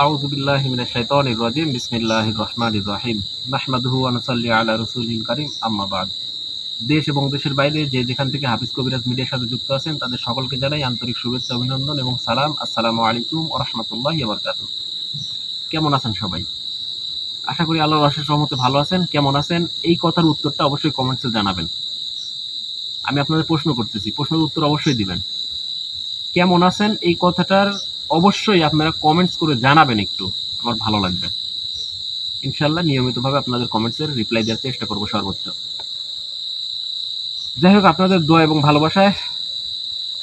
আউযু বিল্লাহি মিনাশ শাইতানির রাজিম। বিসমিল্লাহির রহমানির রহিম। নাহমাদুহু ওয়া নুসাল্লি আলা রাসূলিল কারীম। আম্মা বা'দ। দেশ এবং দেশের বাইরে যে যেখান থেকে হাফিজ কবিরাজ মিডিয়ার সাথে যুক্ত আছেন তাদের সকলকে জানাই আন্তরিক শুভেচ্ছা, অভিনন্দন এবং সালাম। আসসালামু আলাইকুম ওয়া রাহমাতুল্লাহি ওয়া বারাকাতুহু। কেমন আছেন সবাই? আশা করি আল্লাহর অশেষ রহমতে ভালো আছেন। কেমন আছেন? এই কথার উত্তরটা অবশ্যই কমেন্টসে জানাবেন। আমি আপনাদের প্রশ্ন করতেছি, প্রশ্নের উত্তর অবশ্যই দিবেন। কেমন আছেন এই কথাটার অবশ্যই আপনারা কমেন্টস করে জানাবেন একটু। আমার ভালো লাগবে। ইনশাআল্লাহ নিয়মিতভাবে আপনাদের কমেন্টসের রিপ্লাই দেওয়ার চেষ্টা করব সর্বোচ্চ। যাই হোক, আপনাদের দোয়া এবং ভালোবাসায়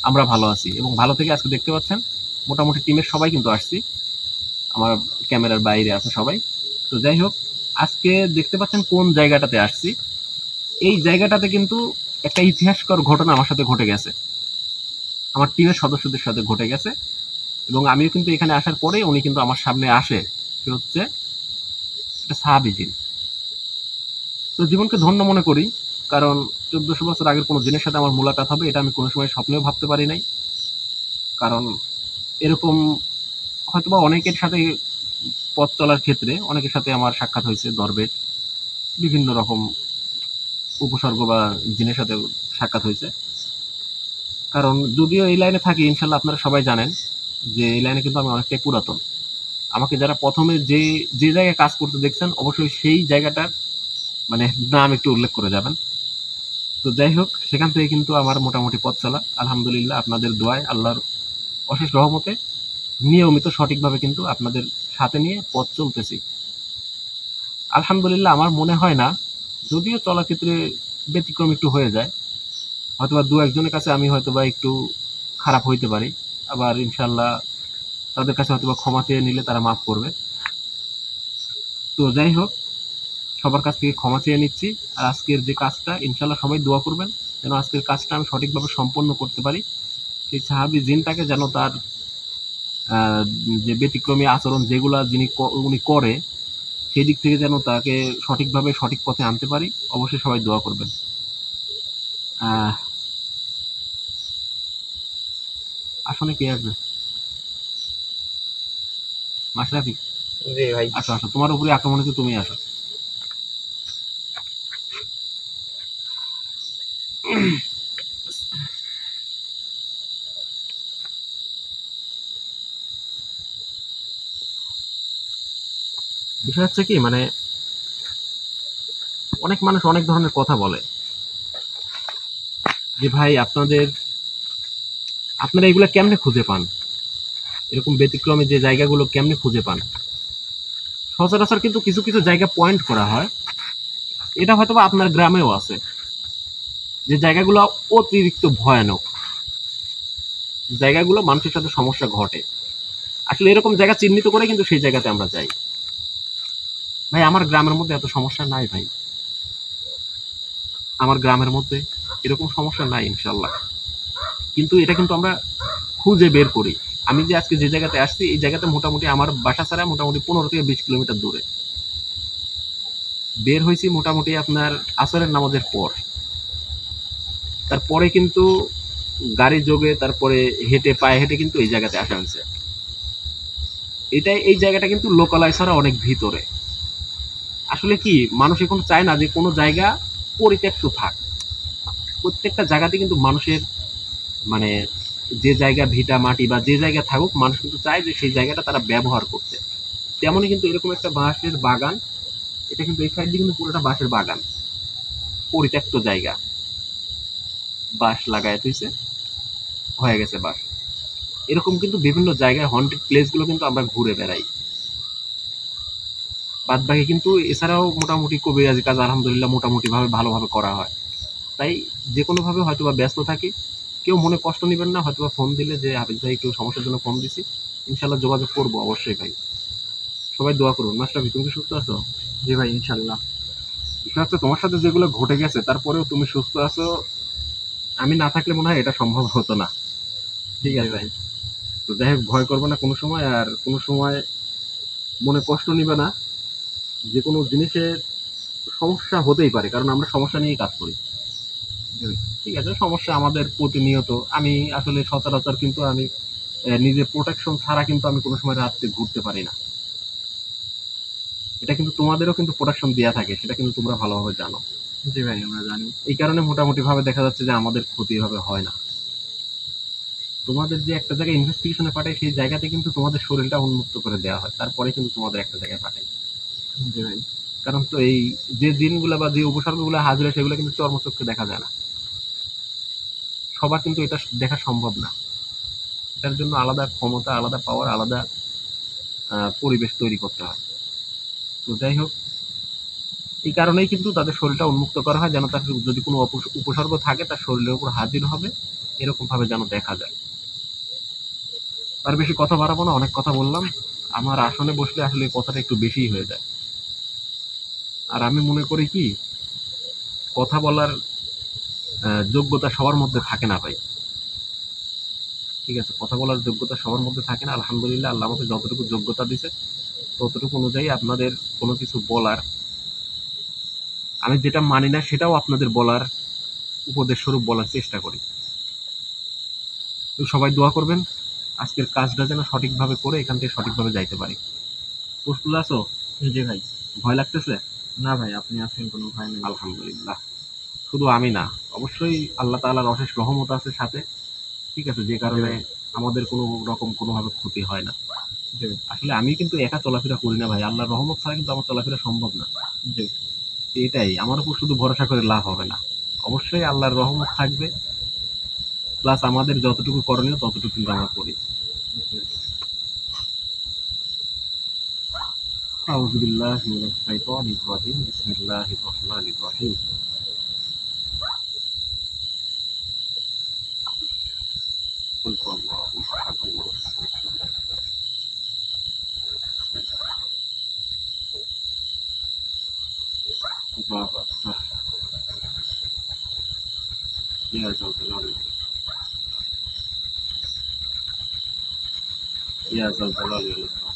আমরা ভালো আছি এবং ভালো থেকে আজকে দেখতে পাচ্ছেন মোটামুটি টিমের সবাই কিন্তু আসছি। আমার ক্যামেরার বাইরে আছে সবাই। তো যাই হোক, আজকে দেখতে পাচ্ছেন কোন জায়গাটাতে আসছি। এই জায়গাটাতে কিন্তু একটা ইতিহাসকর ঘটনা আমার সাথে ঘটে গেছে, আমার টিমের সদস্যদের সাথে ঘটে গেছে এবং আমিও কিন্তু এখানে আসার পরে উনি কিন্তু আমার সামনে আসে। সে হচ্ছে একটা সাহাবী জিন। তো জীবনকে ধন্য মনে করি, কারণ 1400 বছর আগের কোনো জিনের সাথে আমার মোলাকাত হবে এটা আমি কোনো সময় স্বপ্নেও ভাবতে পারি নাই। কারণ এরকম হয়তোবা অনেকের সাথে পথ চলার ক্ষেত্রে অনেকের সাথে আমার সাক্ষাৎ হয়েছে, দরবেশ বিভিন্ন রকম উপসর্গ বা জিনের সাথে সাক্ষাৎ হয়েছে। কারণ যদিও এই লাইনে থাকি, ইনশাল্লাহ আপনারা সবাই জানেন যে এই লাইনে কিন্তু আমি অনেকটাই পুরাতন। আমাকে যারা প্রথমে যে যে জায়গায় কাজ করতে দেখছেন অবশ্যই সেই জায়গাটার মানে নাম একটু উল্লেখ করে যাবেন। তো যাই হোক, সেখান থেকে কিন্তু আমার মোটামুটি পথ চলা আলহামদুলিল্লাহ আপনাদের দোয়ায়, আল্লাহর অশেষ রহমতে নিয়মিত সঠিকভাবে কিন্তু আপনাদের সাথে নিয়ে পথ চলতেছি। আলহামদুলিল্লাহ আমার মনে হয় না, যদিও চলার ক্ষেত্রে ব্যতিক্রম একটু হয়ে যায়, হয়তোবা দু একজনের কাছে আমি হয়তোবা একটু খারাপ হইতে পারি, আবার ইনশাল্লাহ তাদের কাছে হয়তোবা ক্ষমা চেয়ে নিলে তারা মাফ করবে। তো যাই হোক, সবার কাছ থেকে ক্ষমা চেয়ে নিচ্ছি। আর আজকের যে কাজটা ইনশাল্লাহ সবাই দোয়া করবেন যেন আজকের কাজটা আমি সঠিকভাবে সম্পন্ন করতে পারি। সেই সাহাবী জিনটাকে যেন তার যে ব্যতিক্রমী আচরণ যেগুলা উনি করে সেই দিক থেকে যেন তাকে সঠিকভাবে সঠিক পথে আনতে পারি। অবশ্যই সবাই দোয়া করবেন। আসলে কে আসবে? মাশরাফি, জি ভাই। আসো আসো, তোমার উপরে আক্রমণ হচ্ছে, তুমি আসো। বিষয় হচ্ছে কি, মানে অনেক মানুষ অনেক ধরনের কথা বলে যে ভাই আপনারা এগুলো কেমনে খুঁজে পান, এরকম ব্যতিক্রমী যে জায়গাগুলো কেমনে খুঁজে পান। সচরাচর কিন্তু কিছু কিছু জায়গা পয়েন্ট করা হয়, এটা হয়তো বা আপনার গ্রামেও আছে, যে জায়গাগুলো অতিরিক্ত ভয়ানক, জায়গাগুলো মানুষের সাথে সমস্যা ঘটে। আসলে এরকম জায়গা চিহ্নিত করে কিন্তু সেই জায়গাতে আমরা যাই। ভাই আমার গ্রামের মধ্যে এত সমস্যা নাই ভাই, আমার গ্রামের মধ্যে এরকম সমস্যা নাই ইনশাল্লাহ। কিন্তু এটা কিন্তু আমরা খুঁজে বের করি। আমি যে আজকে যে জায়গাতে আসছি এই জায়গাতে মোটামুটি আমার বাসা ছাড়া মোটামুটি 15 থেকে 20 কিলোমিটার দূরে। বের হয়েছি মোটামুটি আপনার আসরের নামাজের পর, তারপরে কিন্তু গাড়ি যোগে, তারপরে হেঁটে পায়ে হেঁটে কিন্তু এই জায়গাতে আসা হয়েছে। এই জায়গাটা কিন্তু লোকালয় ছাড়া অনেক ভিতরে। আসলে কি, মানুষ এখন চায় না যে কোনো জায়গা পরিত্যক্ত থাক। প্রত্যেকটা জায়গাতে কিন্তু মানুষের মানে যে জায়গা ভিটা মাটি বা যে জায়গা থাকুক, মানুষ কিন্তু চায় যে সেই জায়গাটা তারা ব্যবহার করতে। তেমনই কিন্তু এরকম একটা বাঁশের বাগান, এটা কিন্তু এই সাইড দিয়ে কিন্তু পুরোটা বাঁশের বাগান, পরিত্যক্ত জায়গা, বাঁশ লাগায় থইছে, হয়ে গেছে বাঁশ। এরকম কিন্তু বিভিন্ন জায়গায় হন্টেড প্লেস গুলো কিন্তু আমরা ঘুরে বেড়াই। বাদ বাকি কিন্তু এছাড়াও মোটামুটি কবিরাজি কাজ আলহামদুলিল্লাহ মোটামুটি ভাবে ভালোভাবে করা হয়। তাই যে কোনো ভাবে হয়তোবা ব্যস্ত থাকি, কেউ মনে কষ্ট নেবেন না, হয়তোবা ফোন দিলে যে হাফিজ ভাই একটু সমস্যার জন্য ফোন দিছি, ইনশাল্লাহ যোগাযোগ করবো অবশ্যই ভাই। সবাই দোয়া করুন। মাস্টার তুমি কি সুস্থ আছো? জি ভাই, ইনশাল্লাহ। বিষয় হচ্ছে তোমার সাথে যেগুলো ঘটে গেছে তারপরেও তুমি সুস্থ আছো, আমি না থাকলে মনে হয় এটা সম্ভব হতো না। ঠিক জি আছে? ভাই। তো যাই হোক, ভয় করবে না কোনো সময়, আর কোনো সময় মনে কষ্ট নিবে না। যে কোনো জিনিসের সমস্যা হতেই পারে, কারণ আমরা সমস্যা নিয়েই কাজ করি। জি ভাই। ঠিক আছে, সমস্যা আমাদের প্রতিনিয়ত। আমি আসলে সচরাচর কিন্তু আমি নিজের প্রোটেকশন ছাড়া কিন্তু আমি কোনো সময় রাত্রে ঘুরতে পারি না। এটা কিন্তু তোমাদেরও কিন্তু প্রোটেকশন দেয়া থাকে, সেটা কিন্তু তোমরা ভালোভাবে জানো। জি ভাই আমরা জানি। এই কারণে মোটামুটি ভাবে দেখা যাচ্ছে যে আমাদের ক্ষতি এভাবে হয় না। তোমাদের যে একটা জায়গায় ইনভেস্টিগেশনে পাঠায়, সেই জায়গাতে কিন্তু তোমাদের শরীরটা উন্মুক্ত করে দেওয়া হয়, তারপরে কিন্তু তোমাদের একটা জায়গায় পাঠায়। জি ভাই। কারণ তো এই যে জিনগুলা বা যে উপসর্গগুলো হাজির হয় সেগুলো কিন্তু চর্মচক্ষে দেখা যায় না, সবার কিন্তু এটা দেখা সম্ভব না। এটার জন্য আলাদা ক্ষমতা, আলাদা পাওয়ার, আলাদা পরিবেশ তৈরি করতে হয়। তো যাই হোক, এই কারণেই কিন্তু তাদের শরীরটা উন্মুক্ত করা হয়, যেন তার যদি কোনো উপসর্গ থাকে তার শরীরের উপর হাজির হবে, এরকম ভাবে যেন দেখা যায়। আর বেশি কথা বাড়াবো না, অনেক কথা বললাম। আমার আসনে বসলে আসলে এই কথাটা একটু বেশিই হয়ে যায়। আর আমি মনে করি কি, কথা বলার যোগ্যতা সবার মধ্যে থাকে না ভাই। ঠিক আছে, কথা বলার যোগ্যতা সবার মধ্যে থাকে না। আলহামদুলিল্লাহ, আল্লাহ আমাকে যতটুকু যোগ্যতা দিছে ততটুকু অনুযায়ী আপনাদের কোনো কিছু বলার, আমি যেটা মানি না সেটাও আপনাদের বলার, উপদেশ স্বরূপ বলার চেষ্টা করি। তো সবাই দোয়া করবেন আজকের কাজটা যেন সঠিকভাবে করে এখান থেকে সঠিকভাবে যাইতে পারি। প্রস্তুত আছো? জি ভাই। ভয় লাগতেছে? না ভাই, আপনি আছেন, কোনো ভয় নেই। আলহামদুলিল্লাহ। শুধু আমি না, অবশ্যই আল্লাহ তাআলার অশেষ রহমত আছে সাথে। ঠিক আছে, যে কারণে আমাদের কোনো রকম কোনোভাবে ক্ষতি হয় না। জি ভাই। আসলে আমি কিন্তু একা চলাফেরা করি না ভাই, আল্লাহর রহমত ছাড়া কিন্তু আমার চলাফেরা সম্ভব না। জি। এটাই, আমার উপর শুধু ভরসা করে লাভ হবে না, অবশ্যই আল্লাহর রহমত থাকবে, প্লাস আমাদের যতটুকু করণীয় ততটুকু কিন্তু আমরা করি। আউযু বিল্লাহি মিনাশ শাইতানির রাজিম, বিসমিল্লাহির রহমানির রহিম। কুল হুয়াল্লাহু আহাদ, আল্লাহু আকবার, ইয়া যাল জালালি, ইয়া যাল জালালি ওয়াল ইকরাম।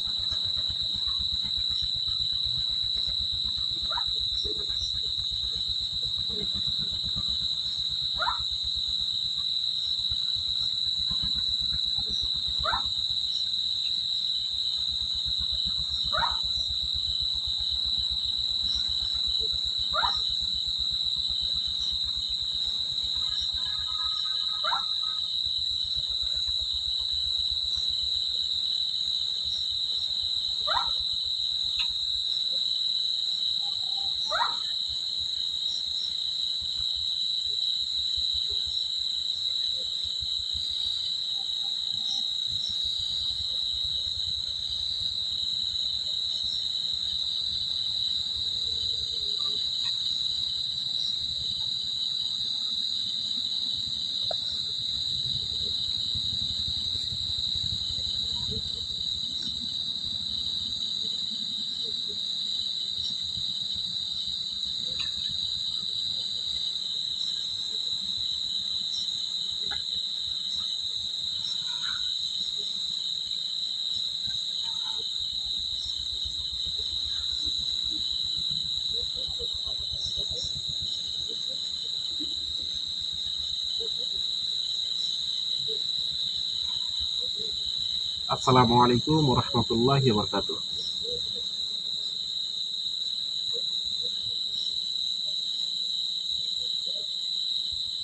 আসসালামু আলাইকুম ওয়া রাহমাতুল্লাহি ওয়া বারাকাতুহু।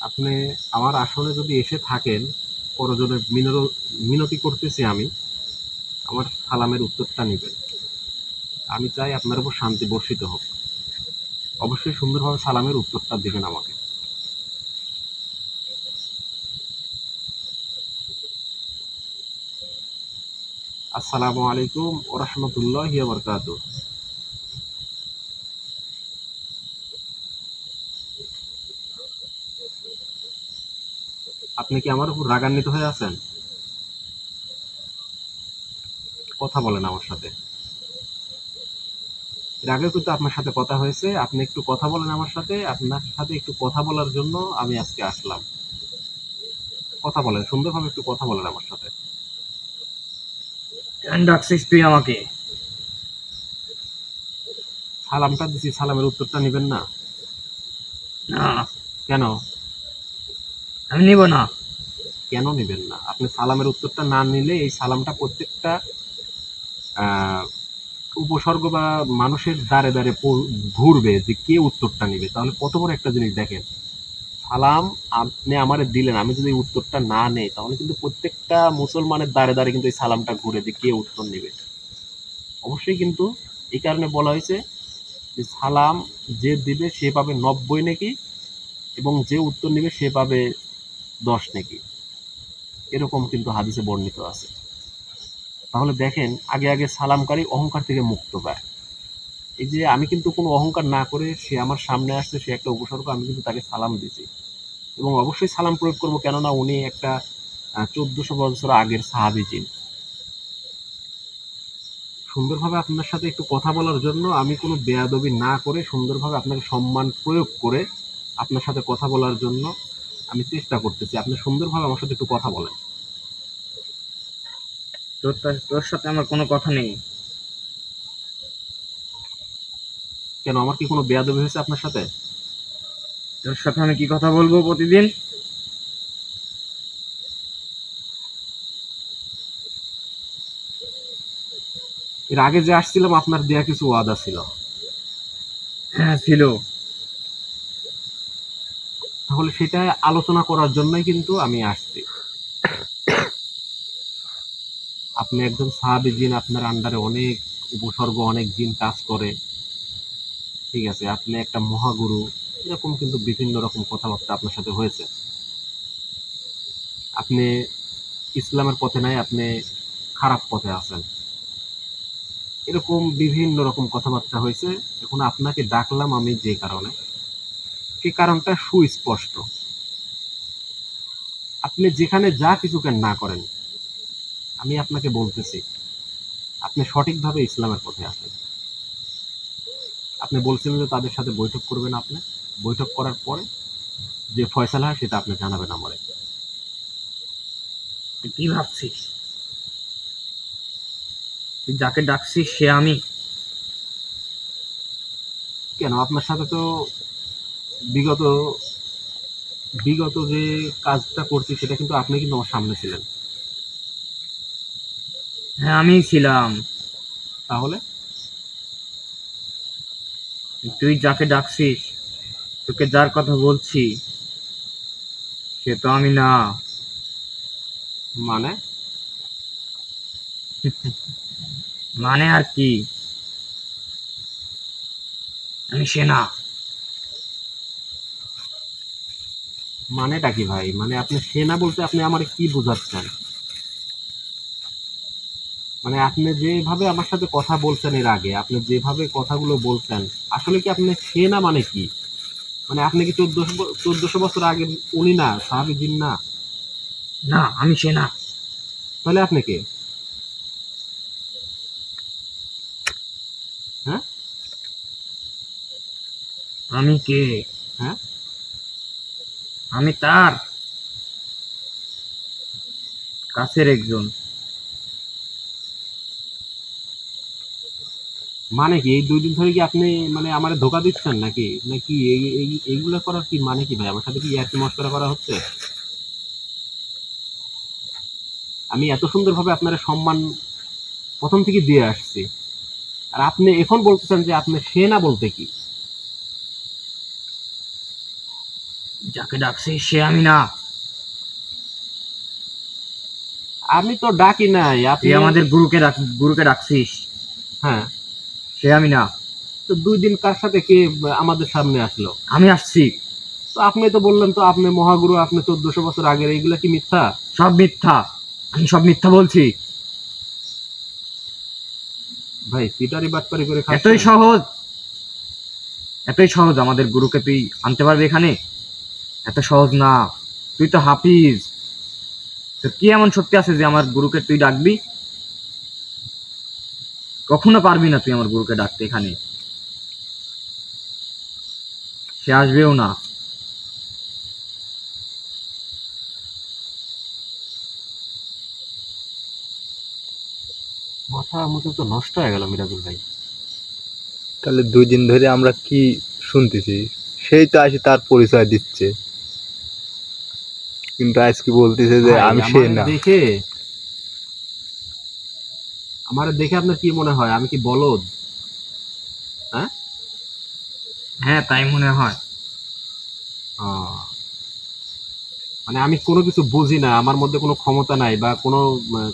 আপনি আমার আসনে যদি এসে থাকেন, প্রয়োজনে মিনতি করতেছি আমি, আমার সালামের উত্তরটা নেবেন। আমি চাই আপনার উপর শান্তি বর্ষিত হোক, অবশ্যই সুন্দরভাবে সালামের উত্তরটা দিবেন আমাকে। আসসালামু আলাইকুম ওয়া রাহমাতুল্লাহি ওয়া বারাকাতুহু। আপনি কি আমার উপর রাগান্বিত হয়ে আছেন? কথা বলেন আমার সাথে। এর আগেও কিন্তু আপনার সাথে কথা হয়েছে, আপনি একটু কথা বলেন আমার সাথে। আপনার সাথে একটু কথা বলার জন্য আমি আজকে আসলাম। কথা বলেন, সুন্দরভাবে একটু কথা বলেন আমার সাথে। কেন ডাকছিস তুই আমাকে? সালামটা দিছি, সালামের উত্তরটা নেবেন না না, কেন? আমি নিব না। কেন নেবেন না? আপনি সালামের উত্তরটা না নিলে এই সালামটা প্রত্যেকটা আহ, উপসর্গ বা মানুষের দ্বারে দ্বারে ঘুরবে যে কে উত্তরটা নেবে। তাহলে কত বড় একটা জিনিস দেখেন, সালাম আপনি আমারে দিলেন, আমি যদি এই উত্তরটা না নেই তাহলে কিন্তু প্রত্যেকটা মুসলমানের দ্বারে দ্বারে কিন্তু এই সালামটা ঘুরে যে কে উত্তর নেবে। অবশ্যই কিন্তু এই কারণে বলা হয়েছে যে সালাম যে দিবে সে পাবে 90 নাকি, এবং যে উত্তর নেবে সে পাবে 10 নাকি, এরকম কিন্তু হাদিসে বর্ণিত আছে। তাহলে দেখেন, আগে আগে সালামকারী অহংকার থেকে মুক্ত পায়। এই যে আমি কিন্তু কোনো অহংকার না করে সে আমার সামনে আসছে, সে একটা উপসর্গ, আমি কিন্তু তাকে সালাম দিছি এবং অবশ্যই সালাম প্রয়োগ করবো, কেননা উনি একটা 1400 বছর আগের সাহাবী জিন। সুন্দরভাবে আপনার সাথে একটু কথা বলার জন্য আমি কোনো বেয়াদবি না করে সুন্দরভাবে আপনাকে সম্মান প্রয়োগ করে আপনার সাথে কথা বলার জন্য আমি চেষ্টা করতেছি। আপনি সুন্দরভাবে আমার সাথে একটু কথা বলেন। তোর সাথে আমার কোনো কথা নেই। কেন, আমার কি কোনো বেয়াদবি হয়েছে আপনার সাথে? তোর সাথে আমি কি কথা বলবো প্রতিদিন? এর আগে যে আসছিলাম আপনার দেয়া কিছু ওয়াদা ছিল, হ্যাঁ ছিল। তাহলে সেটা আলোচনা করার জন্যই কিন্তু আমি আসছি। আপনি একজন সাহাবী জিন, আপনার আন্ডারে অনেক উপসর্গ, অনেক জিন কাজ করে, ঠিক আছে, আপনি একটা মহাগুরু, এরকম কিন্তু বিভিন্ন রকম কথাবার্তা আপনার সাথে হয়েছে। আপনি ইসলামের পথে নাই, আপনি খারাপ পথে আছেন, এরকম বিভিন্ন রকম কথাবার্তা হয়েছে। এখন আপনাকে ডাকলাম আমি যে কারণে, সে কারণটা সুস্পষ্ট। আপনি যেখানে যা কিছু কেন না করেন, আমি আপনাকে বলতেছি আপনি সঠিকভাবে ইসলামের পথে আসেন। আপনি বলছিলেন যে তাদের সাথে বৈঠক করবেন, আপনি বৈঠক করার পরে যে ফয়সালা হয় সেটা আপনি জানাবেন আমারে। তুই কি ভাবছিস? তুই যাকে ডাকছিস সে আমি? কেন, আপনার সাথে তো বিগত বিগত যে কাজটা করছি সেটা কিন্তু আপনি কিন্তু আমার সামনে ছিলেন। হ্যাঁ আমি ছিলাম। তাহলে তুই যাকে ডাকছিস, তোকে যার কথা বলছি সে তো আমি না। মানে মানে আর কি, আমি সে না। মানেটা কি ভাই? মানে আপনি সেনা বলতে আপনি আমার কি বোঝাচ্ছেন? মানে আপনি যেভাবে আমার সাথে কথা বলছেন এর আগে, আপনি যেভাবে কথাগুলো বলছেন, আসলে কি আপনি সেনা মানে কি? মানে আপনি কি 1400 বছর আগে উনি না, সাহাবী জিন না? না আমি সে না। তাহলে আপনি কে? হ্যাঁ আমি কে? হ্যাঁ, আমি তার কাছের একজন। মানে কি এই 2 দিন ধরে কি আপনি মানে আমারে ধোকা দিচ্ছেন নাকি? নাকি এইগুলো করার কি মানে কি ভাই? আমার সাথে কি ইয়ার্কি মশকরা করা হচ্ছে? আমি এত সুন্দরভাবে আপনার সম্মান প্রথম থেকে দিয়ে আসছি, আর আপনি এখন বলতেছেন যে আপনি সেনা বলতে কি? যাকে ডাকছিস সে আমি না। আমি তো ডাকি নাই তুই আপনি। আমাদের গুরুকে ডাকছিস, হ্যাঁ, সে আমি না। তো 2 দিন কার সাথে কে আমাদের সামনে আসলো? আমি আসছি। তো আপনি তো বললেন তো আপনি মহাগুরু, আপনি 1400 বছর আগের, এইগুলা কি মিথ্যা? সব মিথ্যা। আমি সব মিথ্যা বলছি। ভাই সিটারি বাটপারি করে খাচ্ছেন? এতই সহজ, এতই সহজ আমাদের গুরুকে তুই আনতে পারবি এখানে? এত সহজ না। তুই তো হাফিজ, তোর কি এমন শক্তি আছে যে আমার গুরুকে তুই ডাকবি? কখনো পারবি না তুই আমার গুরুকে ডাকতে এখানে। সে আসবেও না। মাথা মুখে তো নষ্ট হয়ে গেল মিরাজুল ভাই। তাহলে 2 দিন ধরে আমরা কি শুনতেছি? সেই তো আসি তার পরিচয় দিচ্ছে। কিন্তু আজকে বলতেছে যে ভাই, আমি সে না। আমার দেখে আপনার কি মনে হয় আমি কি বলদ? হ্যাঁ? হ্যাঁ, তাই মনে হয়। আহ, মানে আমি কোনো কিছু বুঝি না, আমার মধ্যে কোনো ক্ষমতা নাই বা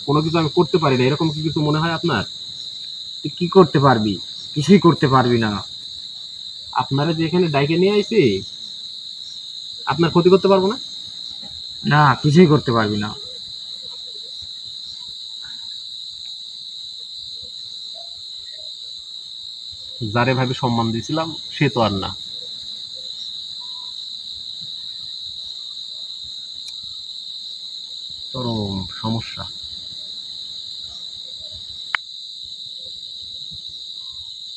কোনো কিছু আমি করতে পারি না, এরকম কি কিছু মনে হয় আপনার? তুই কি করতে পারবি? কিছুই করতে পারবি না। আপনারা যে এখানে ডাইকে নিয়ে আইছি, আপনার ক্ষতি করতে পারবো না? না, কিছুই করতে পারবি না। যারে ভাবে সম্মান দিয়েছিলাম সে তো আর না। চরম সমস্যা।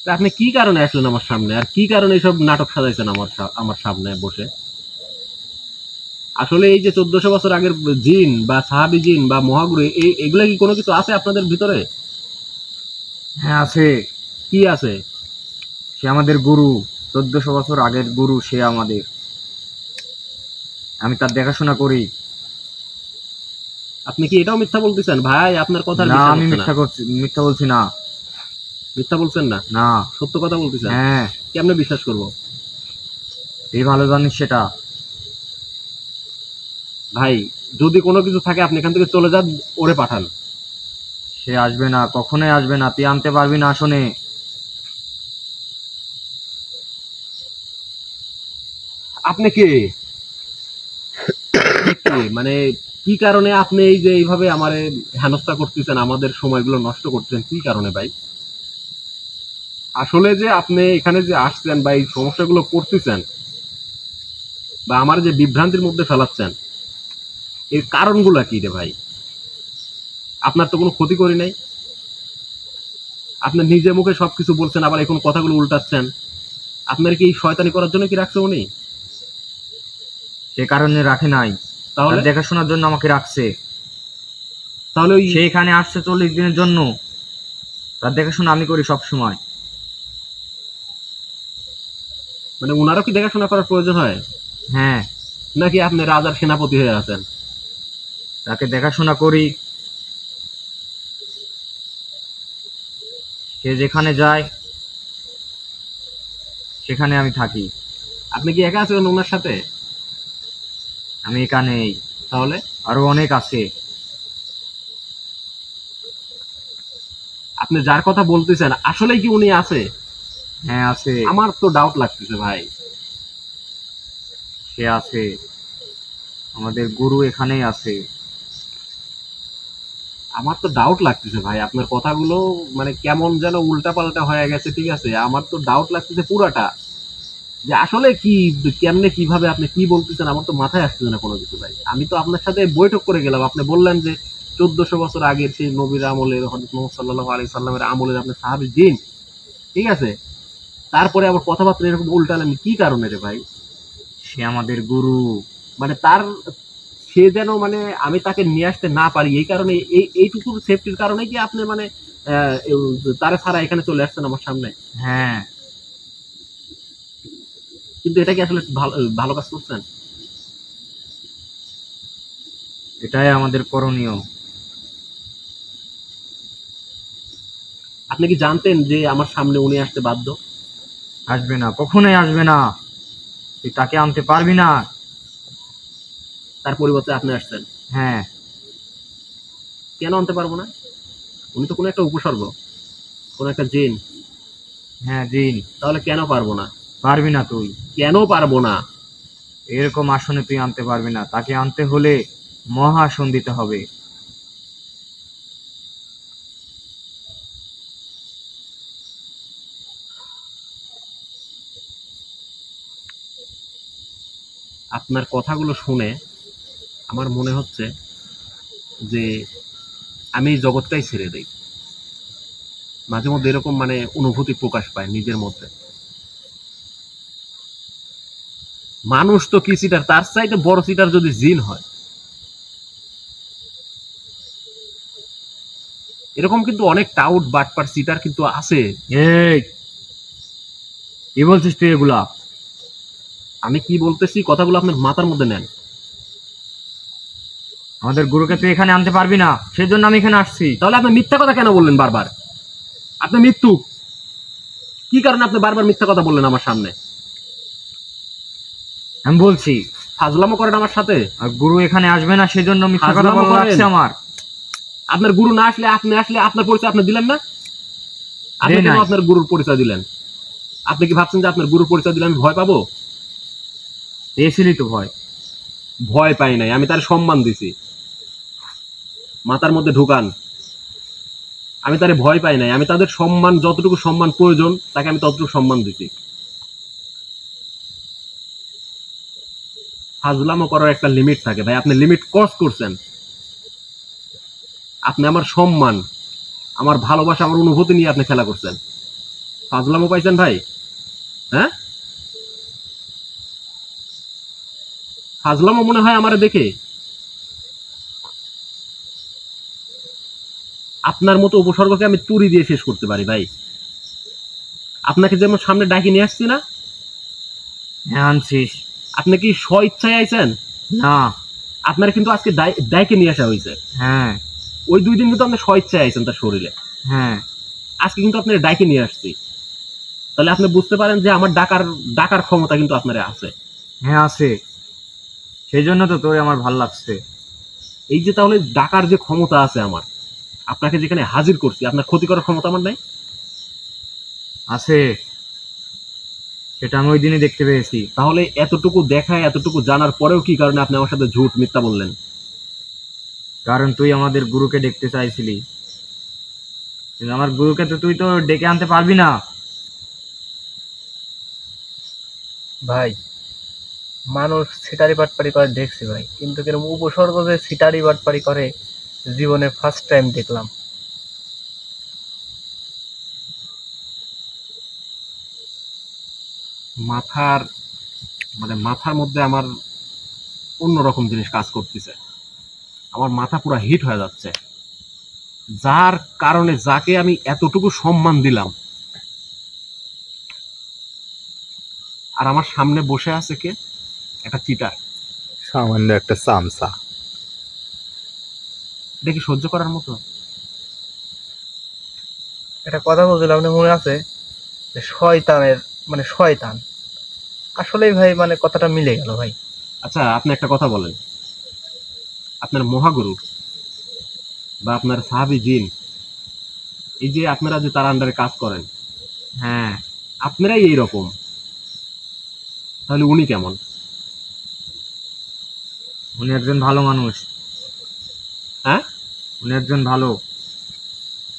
তা আপনি কি কারণে আসলেন আমার সামনে, আর কি কারণে এইসব নাটক সাজাইছেন আমার সামনে বসে? আসলে এই যে 1400 বছর আগের জিন বা সাহাবী জিন বা মহাগুরু, এগুলা কি কোনো কিছু আছে আপনাদের ভিতরে? হ্যাঁ, আছে। কি আছে? সে আমাদের গুরু। 1400 বছর আগের গুরু সে আমাদের। আমি তার দেখাশোনা করি। আপনি কি এটাও মিথ্যা বলতেছেন ভাই? আপনার কথা আর না, বিশ্বাস আমি হচ্ছে না। মিথ্যা বলছি না। মিথ্যা বলছেন না, না। সত্য কথা বলতেছেন। হ্যাঁ, কেমনে বিশ্বাস করবো তুই ভালো জানিস সেটা। ভাই? যদি কোনো কিছু থাকে আপনি এখান থেকে চলে যান, ওরে পাঠান। সে আসবে না, কখনোই আসবে না। তুই আনতে পারবি না আসনে। আপনি কে? আপনি কে? মানে কি কারণে আপনি এই যে এইভাবে আমারে হেনস্থা করতেছেন, আমাদের সময়গুলো নষ্ট করতেছেন, কি কারণে ভাই? আসলে যে আপনি এখানে যে আসছেন বা এই সমস্যাগুলো করতেছেন বা আমার যে বিভ্রান্তির মধ্যে ফেলাচ্ছেন, এর কারণগুলো কি রে ভাই? আপনার তো কোনো ক্ষতি করি নাই। আপনার নিজে মুখে সবকিছু বলছেন, আবার এখন কথাগুলো উল্টাচ্ছেন। আপনার কি এই শয়তানি করার জন্য কি রাখছে উনি? সে কারণে রাখে নাই। তাহলে তার দেখাশোনার জন্য আমাকে রাখছে। তাহলে ওই সে এখানে আসছে 40 দিনের জন্য। তার দেখাশোনা আমি করি সব সময়। মানে উনারও কি দেখাশোনা করার প্রয়োজন হয়? হ্যাঁ, নাকি আপনি রাজার সেনাপতি হয়ে আছেন? তাকে দেখাশোনা করি। সে যেখানে যায় সেখানে আমি থাকি। আপনি কি একা আছেন ওনার সাথে? আমি এখানেই। তাহলে আরো অনেক আছে। আপনি যার কথা বলতেছেন আসলেই কি উনি আছে? হ্যাঁ, আছে। আমার তো ডাউট লাগতেছে ভাই। সে আছে। আমাদের গুরু এখানেই আছে। আমার তো ডাউট লাগতেছে ভাই, আপনার কথাগুলো মানে কেমন যেন উল্টাপাল্টা হয়ে গেছে। ঠিক আছে, আমার তো ডাউট লাগতেছে পুরাটা, যে আসলে কি কেমনে কিভাবে আপনি কি বলতেছেন, আমার তো মাথায় আসতেছে না কোনো কিছু ভাই। আমি তো আপনার সাথে বৈঠক করে গেলাম, আপনি বললেন যে 1400 বছর আগের সেই নবীর আমলের, হযরত মুহাম্মদ সাল্লাল্লাহু আলাইহি সাল্লামের আমলের আপনি সাহাবী জিন। ঠিক আছে, তারপরে আবার কথাবার্তা এরকম উল্টালেন, কি কারণে রে ভাই? সে আমাদের গুরু। মানে তার, সে যেন মানে আমি তাকে নিয়ে আসতে না পারি, এই কারণে এইটুকু সেফটির কারণে কি আপনি মানে তারা ছাড়া এখানে চলে আসছেন আমার সামনে? হ্যাঁ, কিন্তু এটা কি আসলে ভালো ভালো কাজ করছেন? এটাই আমাদের করণীয়। আপনি কি জানতেন যে আমার সামনে উনি আসতে বাধ্য? আসবে না, কখনোই আসবে না। তুই তাকে আনতে পারবি না। তার পরিবর্তে আপনি আসছেন। হ্যাঁ। কেন আনতে পারবো না? উনি তো কোনো একটা উপসর্গ, কোনো একটা জিন। হ্যাঁ, জিন। তাহলে কেন পারবো না? পারবি না তুই। কেন পারবো না? এরকম আসনে তুই আনতে পারবি না। তাকে আনতে হলে মহাসন দিতে হবে। আপনার কথাগুলো শুনে আমার মনে হচ্ছে যে আমি এই জগৎটাই ছেড়ে দেই। মাঝে মধ্যে এরকম মানে অনুভূতি প্রকাশ পায় নিজের মধ্যে। মানুষ তো কি চিটার, তার চাইতে বড় চিটার যদি জিন হয়। এরকম কিন্তু অনেক টাউট বাটপার চিটার কিন্তু আছে। এই, কি বলছিস তুই এগুলা? আমি কি বলতেছি, কথাগুলো আপনার মাথার মধ্যে নেন। আমাদের গুরুকে তুই এখানে আনতে পারবি না, সেই জন্য আমি এখানে আসছি। তাহলে আপনি মিথ্যা কথা কেন বললেন বারবার? আপনি মৃত্যু, কি কারণে আপনি বারবার মিথ্যা কথা বললেন আমার সামনে? আমি বলছি ফাজলামো করেন আমার সাথে। আর গুরু এখানে আসবে না, সেই জন্য মিথ্যা কথা ফাজলামো বলা করেন? লাগছে আমার। আপনার গুরু না আসলে, আপনি আসলে আপনার পরিচয় আপনি দিলেন না? আপনি দেই কেন নাই। আপনার গুরুর পরিচয় দিলেন? আপনি কি ভাবছেন যে আপনার গুরুর পরিচয় দিলে আমি ভয় পাবো? পেয়েছিলি তো ভয়। ভয় পাই নাই, আমি তার সম্মান দিছি। মাথার মধ্যে ঢুকান, আমি তারে ভয় পাই নাই, আমি তাদের সম্মান, যতটুকু সম্মান প্রয়োজন তাকে আমি ততটুকু সম্মান দিছি। ফাজলামো করার একটা লিমিট থাকে ভাই, আপনি লিমিট ক্রস করছেন। আপনি আমার সম্মান, আমার ভালোবাসা, আমার অনুভূতি নিয়ে আপনি খেলা করছেন। ফাজলামো পাইছেন ভাই? হ্যাঁ, ফাজলামো মনে হয় আমারে দেখে? আপনার মতো উপসর্গকে আমি তুড়ি দিয়ে শেষ করতে পারি ভাই। আপনাকে যেমন সামনে ডাকি নিয়ে আসছি না, হ্যাঁ আনছিস। আপনি কি স্ব ইচ্ছায় আইছেন? না। আপনার কিন্তু আজকে ডাইকে নিয়ে আসা হয়েছে। হ্যাঁ। ওই 2 দিন কিন্তু আপনি স্ব ইচ্ছায় আইছেন তার শরীরে, হ্যাঁ। আজকে কিন্তু আপনার ডাইকে নিয়ে আসছি। তাহলে আপনি বুঝতে পারেন যে আমার ডাকার ক্ষমতা কিন্তু আপনার আছে। হ্যাঁ আছে, সেই জন্য তো তোর আমার ভাল লাগছে। এই যে তাহলে ডাকার যে ক্ষমতা আছে আমার, আপনাকে যেখানে হাজির করছি, আপনার ক্ষতি করার ক্ষমতা আমার নাই? আছে, সেটা আমি ওই দিনই দেখতে পেয়েছি। তাহলে এতটুকু দেখায়, এতটুকু জানার পরেও কি কারণে আপনি আমার সাথে ঝুট মিথ্যা বললেন? কারণ তুই আমাদের গুরুকে দেখতে চাইছিলি, কিন্তু আমার গুরুকে তো তুই তো ডেকে আনতে পারবি না। ভাই মানুষ সিটারি বাটপারি করে দেখছি ভাই, কিন্তু কিরকম উপসর্গ যে সিটারি বাটপারি করে জীবনে ফার্স্ট টাইম দেখলাম। মাথার মাথার মধ্যে আমার অন্যরকম জিনিস কাজ করতেছে। আমার মাথা পুরো হিট হয়ে যাচ্ছে, যার কারণে যাকে আমি এতটুকু সম্মান দিলাম, আর আমার সামনে বসে আছে কে? একটা চিটার। সামান্য একটা চামচা। এটা কি সহ্য করার মতো? একটা কথা বলছিলাম, আপনার মনে আছে যে শয়তানের মানে শয়তান, আসলেই ভাই মানে কথাটা মিলে গেল ভাই। আচ্ছা, আপনি একটা কথা বলেন, আপনার মহাগুরু বা আপনার সাহাবী জিন, এই যে আপনারা যে তার আন্ডারে কাজ করেন, হ্যাঁ। আপনারাই এইরকম, তাহলে উনি কেমন? উনি একজন ভালো মানুষ। হ্যাঁ, উনি একজন ভালো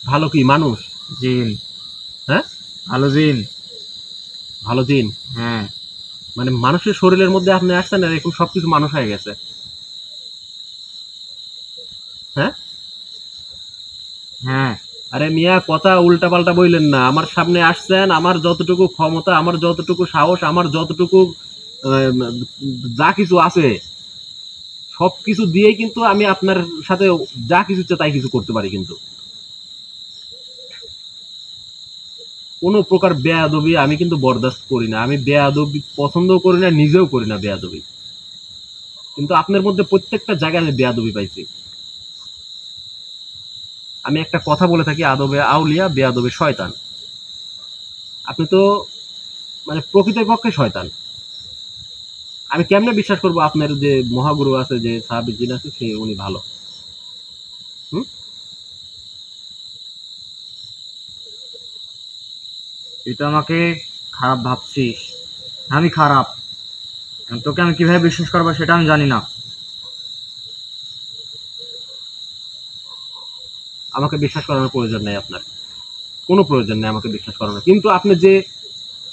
ভালো কি মানুষ? জিন। হ্যাঁ, ভালো জিন। ভালো জিন। হ্যাঁ। মানে মানুষের শরীরের মধ্যে আপনি আসছেন আর এখন সবকিছু মানুষ হয়ে গেছে। হ্যাঁ, হ্যাঁ। আরে মিয়া, কথা উল্টা পাল্টা বললেন না। আমার সামনে আসছেন, আমার যতটুকু ক্ষমতা, আমার যতটুকু সাহস, আমার যতটুকু আহ, যা কিছু আছে সবকিছু দিয়েই কিন্তু আমি আপনার সাথে যা কিছু ইচ্ছে তাই কিছু করতে পারি। কিন্তু কোনো প্রকার বেয়াদবি আমি কিন্তু বরদাস্ত করি না। আমি বেয়াদবি পছন্দও করি না, নিজেও করি না বেয়াদবি। কিন্তু আপনার মধ্যে প্রত্যেকটা জায়গায় আমি বেয়াদবি পাইছি। আমি একটা কথা বলে থাকি, আদবে আউলিয়া বেয়াদবে শয়তান। আপনি তো প্রকৃতপক্ষে শয়তান। আমি কেমনে বিশ্বাস করবো আপনার যে মহাগুরু আছে, যে সাহাবী জিন আছে, সে উনি ভালো? হুম? তুই তো আমাকে খারাপ ভাবছিস। আমি খারাপ, এখন তোকে আমি কিভাবে বিশ্বাস করবো সেটা আমি জানি না। আমাকে বিশ্বাস করানোর প্রয়োজন নেই আপনার, কোনো প্রয়োজন নেই আমাকে বিশ্বাস করানোর। কিন্তু আপনি যে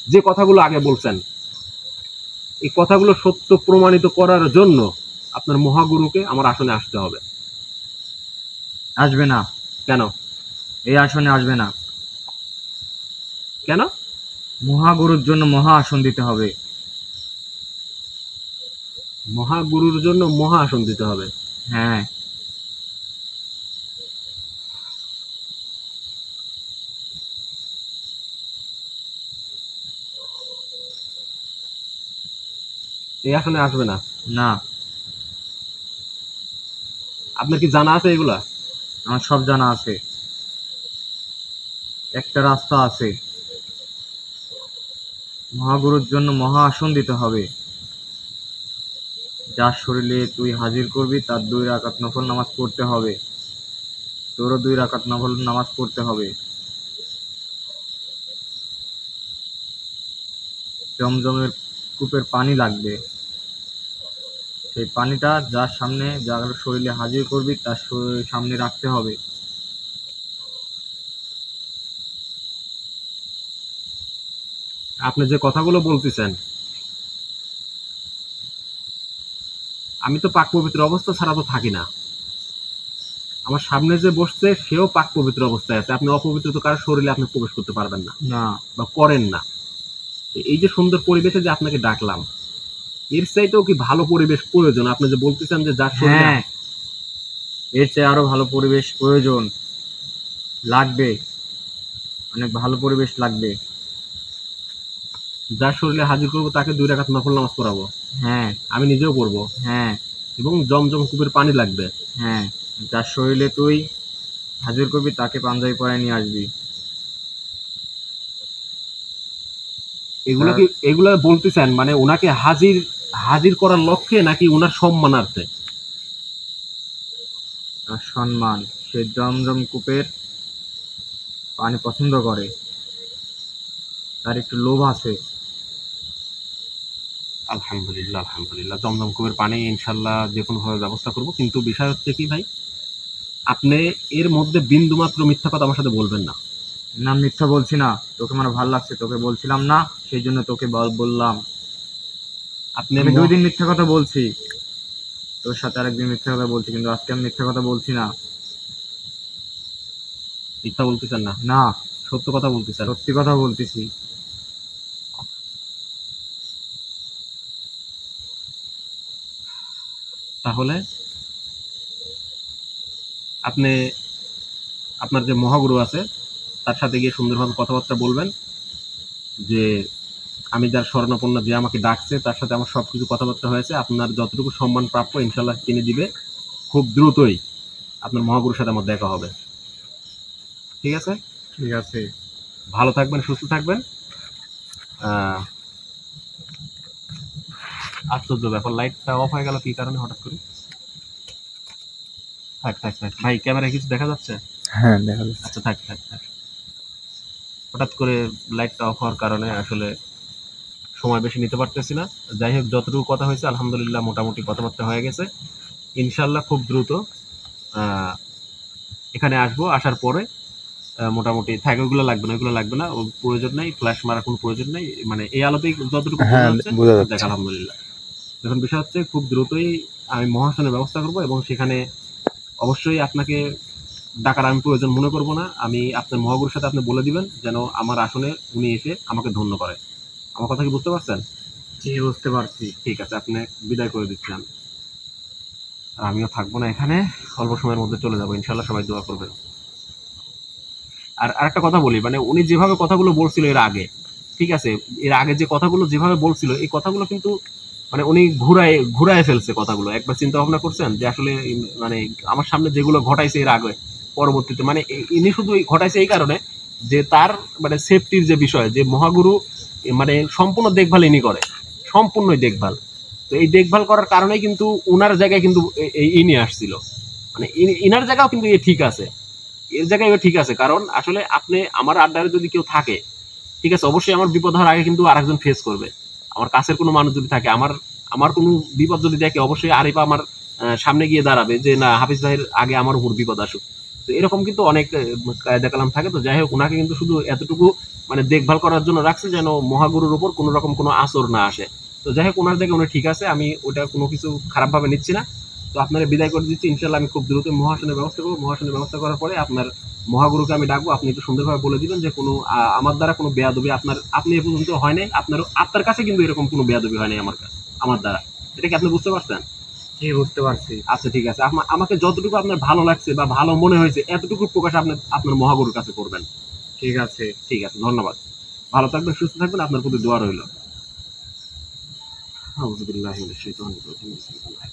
যে কথাগুলো আগে বলছেন, এই কথাগুলো সত্য প্রমাণিত করার জন্য আপনার মহাগুরুকে আমার আসনে আসতে হবে। আসবে না। কেন? এই আসনে আসবে না। কেন? মহাগুরুর জন্য মহা আসন দিতে হবে। মহাগুরুর জন্য মহা আসন দিতে হবে? হ্যাঁ। এই আসনে আসবে না? না। আপনার কি জানা আছে এগুলা? আমার সব জানা আছে। একটা রাস্তা আছে, মহাগুরুর জন্য মহা আসন দিতে হবে। যার শরীরে তুই হাজির করবি তার 2 রাকাত নফল নামাজ পড়তে হবে, তোরও 2 রাকাত নফল নামাজ পড়তে হবে। জমজমের কূপের পানি লাগবে, সেই পানিটা যার সামনে, যার শরীরে হাজির করবি তার সামনে রাখতে হবে। আপনি যে কথাগুলো বলতেছেন, আমি তো পাক পবিত্র অবস্থা ছাড়া তো থাকি না। আমার সামনে যে বসছে সেও পাক পবিত্র অবস্থায় আছে। আপনি অপবিত্র তো কারো শরীরে আপনি প্রবেশ করতে পারবেন না না, বা করেন না। এই যে সুন্দর পরিবেশে যে আপনাকে ডাকলাম, এর চাইতেও কি ভালো পরিবেশ প্রয়োজন? আপনি যে বলতেছেন যে যার শরীরে হ্যাঁ, এর চেয়ে আরো ভালো পরিবেশ প্রয়োজন, লাগবে, অনেক ভালো পরিবেশ লাগবে। যার শরীরে হাজির করবো তাকে 2 রাকাত নফল নামাজ পড়াবো, হ্যাঁ আমি নিজেও পড়বো, হ্যাঁ এবং জমজম কূপের পানি লাগবে। হ্যাঁ, যার শরীরে তুই হাজির করবি তাকে পাঞ্জাবি পরায় নিয়ে আসবি। এগুলো কি এগুলো বলতেছেন মানে ওনাকে হাজির হাজির করার লক্ষ্যে নাকি ওনার সম্মানার্থে? তার সম্মান, সে জমজম কূপের পানি পছন্দ করে, তার একটু লোভ আছে। আলহামদুলিল্লাহ, আলহামদুলিল্লাহ, জমজম কূপের পানি ইনশাল্লাহ যে কোনো ভাবে ব্যবস্থা করব। কিন্তু বিষয় হচ্ছে কি ভাই, আপনি এর মধ্যে বিন্দু মাত্র মিথ্যা কথা আমার সাথে বলবেন না। না, মিথ্যা বলছি না, তোকে আমার ভালো লাগছে, তোকে বলছিলাম না, সেই জন্য তোকে বললাম। আপনি আমি 2 দিন মিথ্যা কথা বলছি, তোর সাথে আরেকদিন মিথ্যা কথা বলছি, কিন্তু আজকে আমি মিথ্যা কথা বলছি না। মিথ্যা বলতেছেন না, না, সত্য কথা বলতেছেন। সত্যি কথা বলতেছি। তাহলে আপনি আপনার যে মহাগুরু আছে তার সাথে গিয়ে সুন্দরভাবে কথাবার্তা বলবেন যে আমি যার শরণাপন্ন, যে আমাকে ডাকছে তার সাথে আমার সবকিছু কথাবার্তা হয়েছে, আপনার যতটুকু সম্মান প্রাপ্য ইনশাল্লাহ তিনি দিবে। খুব দ্রুতই আপনার মহাগুরুর সাথে আমার দেখা হবে। ঠিক আছে? ঠিক আছে। ভালো থাকবেন, সুস্থ থাকবেন। আশ্চর্য ব্যাপার, লাইটটা অফ হয়ে গেল কি কারণে হঠাৎ করে? থাক থাক থাক ভাই, ক্যামেরায় কিছু দেখা যাচ্ছে? হ্যাঁ, দেখা যাচ্ছে। আচ্ছা, থাক থাক থাক। হঠাৎ করে লাইটটা অফ হওয়ার কারণে আসলে সময় বেশি নিতে পারতেছি না। যাই হোক, যতটুকু কথা হয়েছে আলহামদুলিল্লাহ মোটামুটি কথাবার্তা হয়ে গেছে। ইনশাল্লাহ খুব দ্রুত এখানে আসবো। আসার পরে মোটামুটি থাকে, ওইগুলো লাগবে না, ওইগুলো লাগবে না, ও প্রয়োজন নেই, ফ্ল্যাশ মারার কোনো প্রয়োজন নেই। মানে এই আলোতেই যতটুকু বোঝা যাচ্ছে দেখ আলহামদুলিল্লাহ। এখন বিষয় হচ্ছে খুব দ্রুতই আমি মহাসনের ব্যবস্থা করব, এবং সেখানে অবশ্যই আপনাকে ডাকার আমি প্রয়োজন মনে করব না। আমি আপনার মহাগুরুর সাথে আপনি বলে দিবেন যেন আমার আসনে উনি এসে আমাকে ধন্য করে। আমার কথা কি বুঝতে পারছেন? জি, বুঝতে পারছি। ঠিক আছে, আপনি বিদায় করে দিচ্ছেন। আর আমিও থাকবো না এখানে, অল্প সময়ের মধ্যে চলে যাবো ইনশাল্লাহ। সবাই দোয়া করবেন। আর আরেকটা কথা বলি, মানে উনি যেভাবে কথাগুলো বলছিল এর আগে, ঠিক আছে, এর আগে যে কথাগুলো যেভাবে বলছিল এই কথাগুলো কিন্তু মানে উনি ঘুরায় ফেলছে কথাগুলো। একবার চিন্তা ভাবনা করছেন যে আসলে মানে আমার সামনে যেগুলো ঘটাইছে এর আগে পরবর্তীতে, মানে ইনি শুধু ঘটাইছে এই কারণে যে তার মানে সেফটির যে বিষয়, যে মহাগুরু মানে সম্পূর্ণ দেখভাল ইনি করে, সম্পূর্ণই দেখভাল। তো এই দেখভাল করার কারণেই কিন্তু উনার জায়গায় কিন্তু ইনি আসছিল, মানে ইনার জায়গাও কিন্তু এ ঠিক আছে, এর জায়গায় ঠিক আছে। কারণ আসলে আপনি আমার আড্ডারে যদি কেউ থাকে, ঠিক আছে, অবশ্যই আমার বিপদ হওয়ার আগে কিন্তু আরেকজন ফেস করবে। আমার কাছের কোনো মানুষ যদি থাকে, আমার আমার কোনো বিপদ যদি দেখে, অবশ্যই আরিফা আমার সামনে গিয়ে দাঁড়াবে যে না, হাফিজ ভাইয়ের আগে আমার উপর বিপদ আসুক। তো এরকম কিন্তু অনেক কায়দা কালাম থাকে। তো যাই হোক, ওনাকে কিন্তু শুধু এতটুকু মানে দেখভাল করার জন্য রাখছে যেন মহাগুরুর উপর কোনো রকম কোনো আসর না আসে। তো যাই হোক, ওনার জায়গায় উনি ঠিক আছে, আমি ওটা কোনো কিছু খারাপ ভাবে নিচ্ছি না। তো আপনারা বিদায় করে দিচ্ছি ইনশাল্লাহ। আমি খুব দ্রুত মহাসনের ব্যবস্থা করবো। মহাসনের ব্যবস্থা করার পরে আপনার মহাগুরুকে আমি ডাকবো। আপনি একটু সুন্দরভাবে বলে দিবেন যে কোনো আমার দ্বারা কোনো বেয়াদবি আপনি এ পর্যন্ত হয় নাই, আপনার কাছে কিন্তু এরকম কোনো বেয়াদবি হয় নাই আমার দ্বারা। এটা কি আপনি বুঝতে পারছেন? জি, বুঝতে পারছি। আচ্ছা, ঠিক আছে। আমাকে যতটুকু আপনার ভালো লাগছে বা ভালো মনে হয়েছে এতটুকু প্রকাশ আপনি আপনার মহাগুরুর কাছে করবেন। ঠিক আছে। ঠিক আছে, ধন্যবাদ। ভালো থাকবেন, সুস্থ থাকবেন, আপনার প্রতি দোয়া রইল। আউযু বিল্লাহি মিনাশ শাইতানির রাজিম। বিসমিল্লাহ।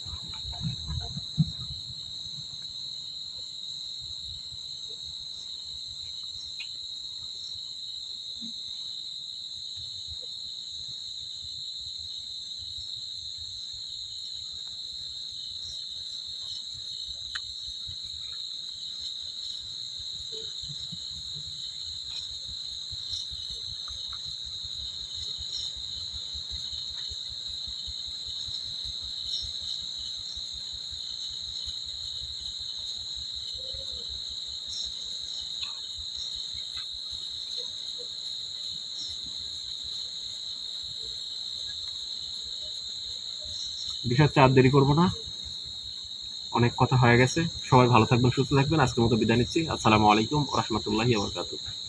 বিষয় হচ্ছে আর দেরি করবো না, অনেক কথা হয়ে গেছে। সবাই ভালো থাকবেন, সুস্থ থাকবেন। আজকের মতো বিদায় নিচ্ছি। আসসালামু আলাইকুম ওয়া রাহমাতুল্লাহি ওয়া বারাকাতুহু।